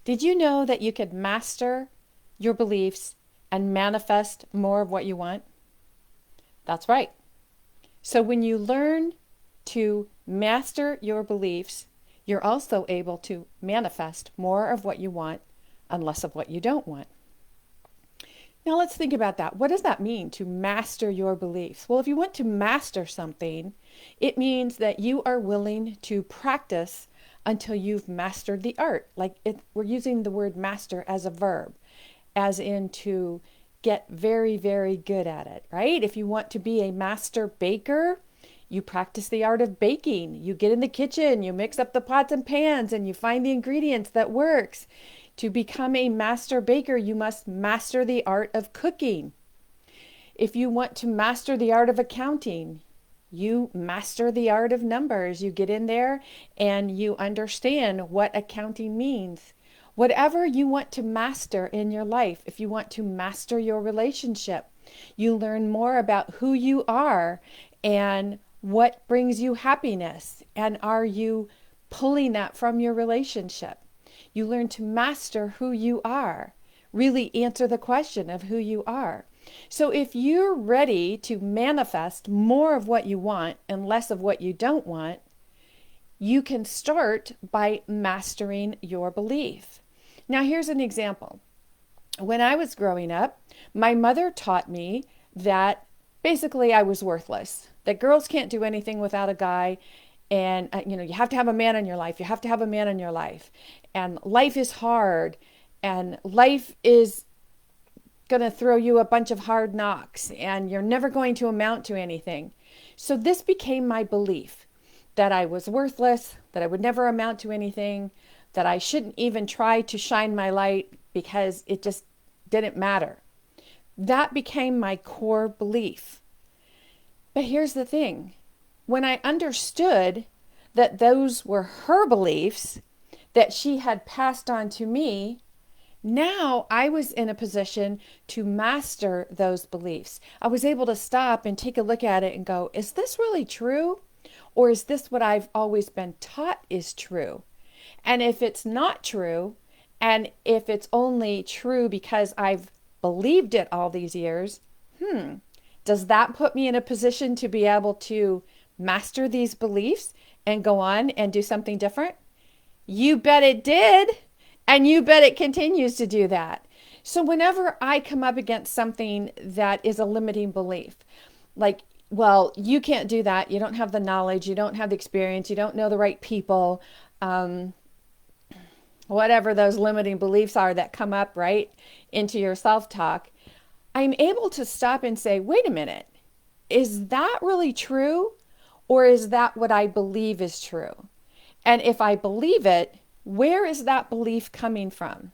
Did you know that you could master your beliefs and manifest more of what you want? That's right. So when you learn to master your beliefs, you're also able to manifest more of what you want and less of what you don't want. Now let's think about that. What does that mean to master your beliefs? Well, if you want to master something, it means that you are willing to practice until you've mastered the art. We're using the word master as a verb, as in to get very, very good at it, right? If you want to be a master baker, you practice the art of baking. You get in the kitchen, you mix up the pots and pans, and you find the ingredients that works. To become a master baker, you must master the art of cooking. If you want to master the art of accounting, you master the art of numbers. You get in there and you understand what accounting means. Whatever you want to master in your life, if you want to master your relationship, you learn more about who you are and what brings you happiness. And are you pulling that from your relationship? You learn to master who you are. Really answer the question of who you are. So if you're ready to manifest more of what you want and less of what you don't want, you can start by mastering your belief. Now, here's an example. When I was growing up, my mother taught me that basically I was worthless, that girls can't do anything without a guy, and you have to have a man in your life. You have to have a man in your life. And life is hard, and life is going to throw you a bunch of hard knocks, and you're never going to amount to anything. So this became my belief that I was worthless, that I would never amount to anything, that I shouldn't even try to shine my light because it just didn't matter. That became my core belief. But here's the thing. When I understood that those were her beliefs that she had passed on to me, now I was in a position to master those beliefs. I was able to stop and take a look at it and go, is this really true? Or is this what I've always been taught is true? And if it's not true, and if it's only true because I've believed it all these years, does that put me in a position to be able to master these beliefs and go on and do something different? You bet it did. And you bet it continues to do that. So whenever I come up against something that is a limiting belief, like, well, you can't do that. You don't have the knowledge. You don't have the experience. You don't know the right people. Whatever those limiting beliefs are that come up right into your self-talk, I'm able to stop and say, wait a minute, is that really true? Or is that what I believe is true? And if I believe it, where is that belief coming from?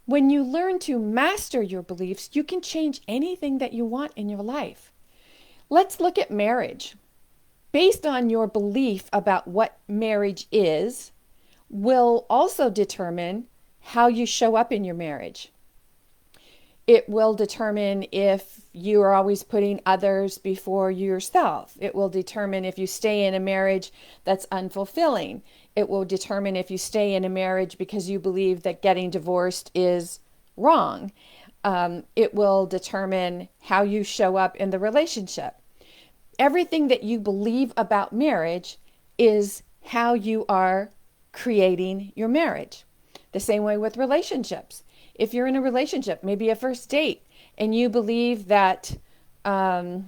When you learn to master your beliefs, you can change anything that you want in your life. Let's look at marriage. Based on your belief about what marriage is, will also determine how you show up in your marriage. It will determine if you are always putting others before yourself. It will determine if you stay in a marriage that's unfulfilling. It will determine if you stay in a marriage because you believe that getting divorced is wrong. It will determine how you show up in the relationship. Everything that you believe about marriage is how you are creating your marriage. The same way with relationships. If you're in a relationship, maybe a first date, and you believe that the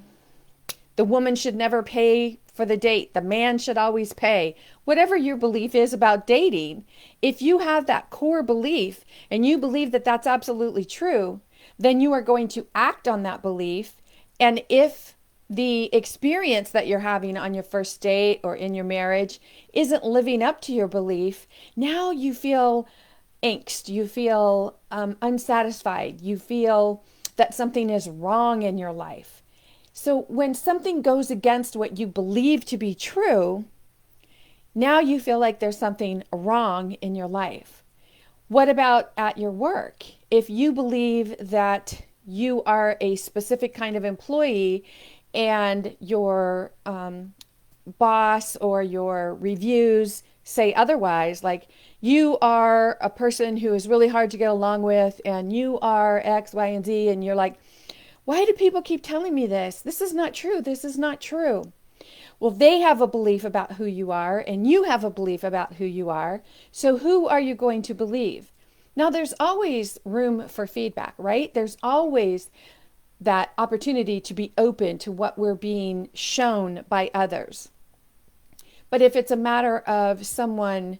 woman should never pay for the date, the man should always pay, whatever your belief is about dating, if you have that core belief and you believe that that's absolutely true, then you are going to act on that belief. And if the experience that you're having on your first date or in your marriage isn't living up to your belief, now you feel angst, you feel unsatisfied, you feel that something is wrong in your life. So when something goes against what you believe to be true, now you feel like there's something wrong in your life. What about at your work? If you believe that you are a specific kind of employee and your boss or your reviews say otherwise, like you are a person who is really hard to get along with and you are X, Y, and Z, and you're like, why do people keep telling me this? This is not true. This is not true. Well, they have a belief about who you are and you have a belief about who you are. So who are you going to believe? Now, there's always room for feedback, right? There's always that opportunity to be open to what we're being shown by others. But if it's a matter of someone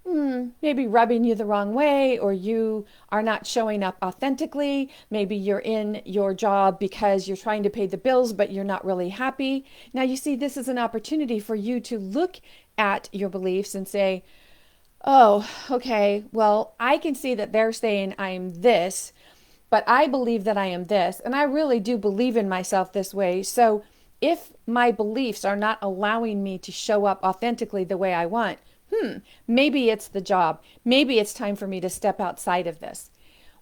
maybe rubbing you the wrong way, or you are not showing up authentically, maybe you're in your job because you're trying to pay the bills, but you're not really happy. Now, you see, this is an opportunity for you to look at your beliefs and say, oh, okay, well, I can see that they're saying I'm this, but I believe that I am this, and I really do believe in myself this way. So if my beliefs are not allowing me to show up authentically the way I want, maybe it's the job. Maybe it's time for me to step outside of this.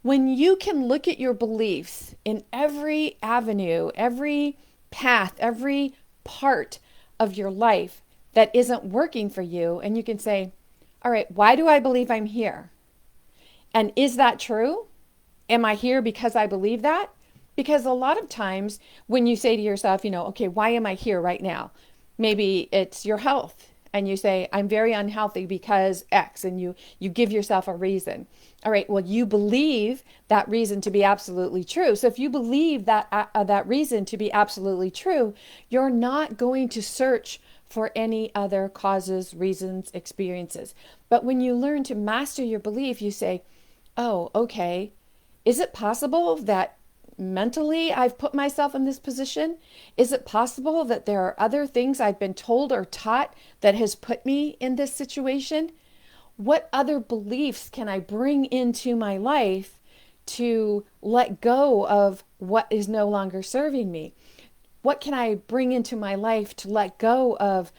When you can look at your beliefs in every avenue, every path, every part of your life that isn't working for you, and you can say, all right, why do I believe I'm here? And is that true? Am I here because I believe that? Because a lot of times when you say to yourself, okay, why am I here right now? Maybe it's your health. And you say, I'm very unhealthy because X, and you give yourself a reason. All right, well, you believe that reason to be absolutely true. So if you believe that reason to be absolutely true, you're not going to search for any other causes, reasons, experiences. But when you learn to master your belief, you say, oh, okay, is it possible that mentally I've put myself in this position? Is it possible that there are other things I've been told or taught that has put me in this situation? What other beliefs can I bring into my life to let go of what is no longer serving me? What can I bring into my life to let go of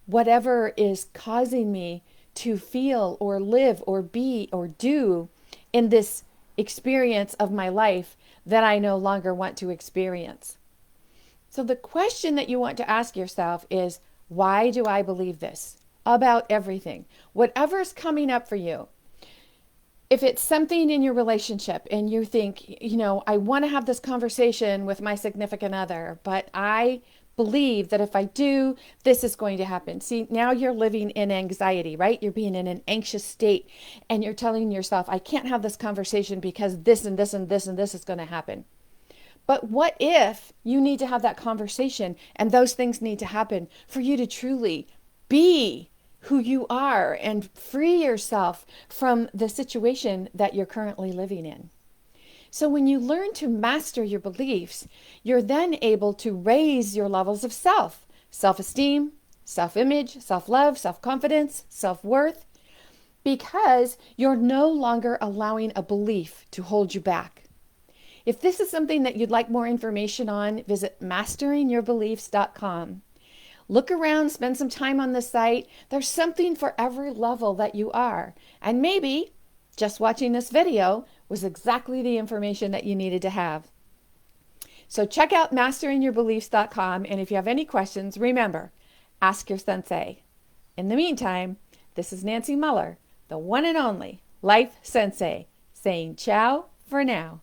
whatever is causing me to feel or live or be or do in this experience of my life that I no longer want to experience? So the question that you want to ask yourself is, why do I believe this about everything? Whatever's coming up for you. If it's something in your relationship and you think, I want to have this conversation with my significant other, but I believe that if I do, this is going to happen. See, now you're living in anxiety, right? You're being in an anxious state and you're telling yourself, I can't have this conversation because this and this and this and this is going to happen. But what if you need to have that conversation and those things need to happen for you to truly be who you are and free yourself from the situation that you're currently living in? So when you learn to master your beliefs, you're then able to raise your levels of self-esteem, self-image, self-love, self-confidence, self-worth, because you're no longer allowing a belief to hold you back. If this is something that you'd like more information on, visit masteringourbeliefs.com. Look around, spend some time on the site. There's something for every level that you are. And maybe just watching this video was exactly the information that you needed to have. So check out masteringourbeliefs.com, and if you have any questions, remember, ask your sensei. In the meantime, this is Nancy Muller, the one and only Life Sensei, saying ciao for now.